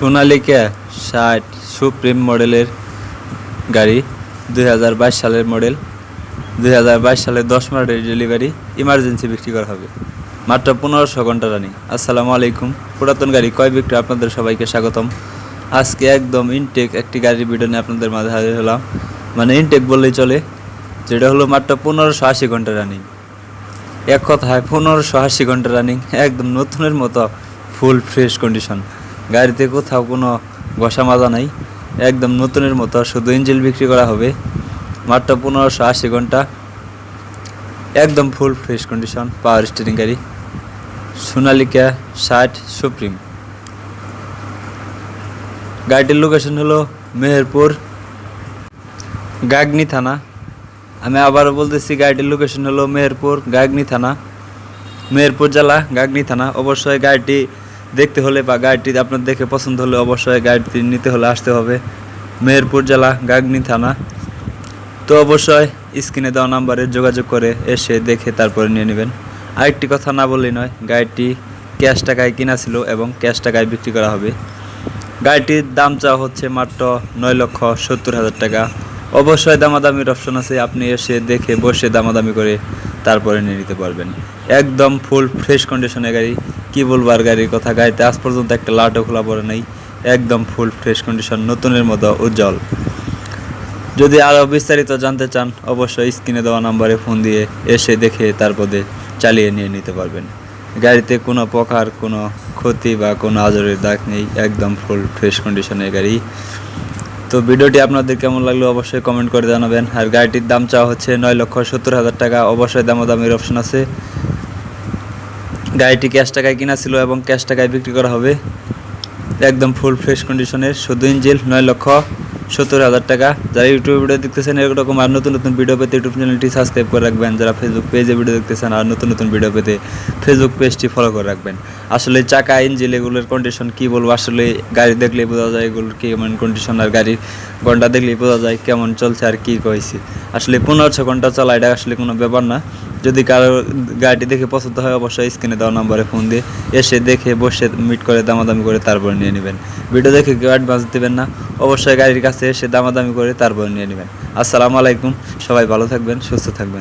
Sonalika 60 supreme মডেলের গাড়ি 2022 সালের মডেল 2022 সালে 10 মার্চ ডেলিভারি ইমার্জেন্সি বিক্রি করা হবে মাত্র 1500 ঘন্টা রানিং। আসসালামু আলাইকুম। পুরাতন গাড়ি ক্রয় বিক্রয় আপনাদের সবাইকে স্বাগতম। আজকে একদম ইনটেক একটি গাড়ির ভিডিও নিয়ে আপনাদের মাঝে হাজির হলাম, মানে ইনটেক বললেই চলে, যেটা হলো মাত্র 1580 ঘন্টা রানিং। এক কথায় 1580 ঘন্টা রানিং, একদম নতুনের মতো ফুল ফ্রেশ কন্ডিশন। গাড়িতে কোথাও কোনো ঘষা মাজা নাই, একদম নতুনের মতো। শুধু ইঞ্জিন বিক্রি করা হবে মাত্র 1580 ঘন্টা, একদম full fresh condition. Power steering গাড়ি সোনালিকা 60 সুপ্রিম। গাড়িটির লোকেশন হলো মেহেরপুর গাগনি থানা। আমি আবারও বলতেছি, গাড়িটির লোকেশন হলো মেহেরপুর গাগনি থানা, মেহেরপুর জেলা গাগনি থানা। অবশ্যই গাড়িটি দেখতে হলে বা গাড়িটি আপনার দেখে পছন্দ হলে অবশ্যই গাড়িটি নিতে হলে আসতে হবে মেহেরপুর জেলা গাগনি থানা। তো অবশ্যই স্ক্রিনে দেওয়া নাম্বারে যোগাযোগ করে এসে দেখে তারপরে নিয়ে নেবেন। আরেকটি কথা না বললেই নয়, গাড়িটি ক্যাশ টাকায় কিনা ছিল এবং ক্যাশ টাকায় বিক্রি করা হবে। গাড়িটির দাম চাওয়া হচ্ছে মাত্র 9,70,000 টাকা। অবশ্যই দামাদামির অপশন আছে, আপনি এসে দেখে বসে দামাদামি করে তারপরে নিয়ে নিতে পারবেন। একদম ফুল ফ্রেশ কন্ডিশনের গাড়ি। কি বলবো আর গাড়ির কথা, গাড়িতে আজ পর্যন্ত একটা লাটও খোলা পড়ে নাই, একদম ফুল ফ্রেশ কন্ডিশন, নতুনের মতো উজ্জ্বল। যদি আরও বিস্তারিত জানতে চান অবশ্যই স্ক্রিনে দেওয়া নাম্বারে ফোন দিয়ে এসে দেখে তারপরে চালিয়ে নিয়ে নিতে পারবেন। গাড়িতে কোনো প্রকার কোনো ক্ষতি বা কোনো আজরের দাগ নেই, একদম ফুল ফ্রেশ কন্ডিশনের গাড়ি। তো ভিডিওটি আপনাদের কেমন লাগলো অবশ্যই কমেন্ট করে জানাবেন। আর গাড়িটির দাম চাওয়া হচ্ছে 9,70,000 টাকা। অবশ্যই দামাদামির অপশন আছে। গাড়িটি ক্যাশ টাকায় কিনা ছিল এবং ক্যাশ টাকায় বিক্রি করা হবে, একদম ফুল ফ্রেশ কন্ডিশনের। শুধু ইঞ্জিন 9,70,000 টাকা। যারা ইউটিউব ভিডিও দেখতেছেন এরকম আর নতুন নতুন ভিডিও পেতে ইউটিউব চ্যানেলটি সাবস্ক্রাইব করে রাখবেন। যারা ফেসবুক পেজে ভিডিও দেখতেছেন আর নতুন নতুন ভিডিও পেতে ফেসবুক পেজটি ফলো করে রাখবেন। আসলে চাকা ইঞ্জিন এগুলোর কন্ডিশন কী বলবো, আসলে গাড়ি দেখলেই বোঝা যায় এগুলোর কেমন কন্ডিশন, আর গাড়ির ঘন্টা দেখলেই বোঝা যায় কেমন চলছে আর কী কইছি। আসলে 1500 ঘন্টা চলা এটা আসলে কোনো ব্যাপার না। যদি কারো গাড়িটি দেখে পছন্দ হয় অবশ্যই স্ক্রিনে দেওয়া নম্বরে ফোন দিয়ে এসে দেখে বসে মিট করে দামাদামি করে তারপরে নিয়ে নেবেন। ভিডিও দেখে কেউ অ্যাডভান্স দেবেন না, অবশ্যই গাড়ির কাছে এসে দামাদামি করে তারপরে নিয়ে নেবেন। আসসালামু আলাইকুম। সবাই ভালো থাকবেন, সুস্থ থাকবেন।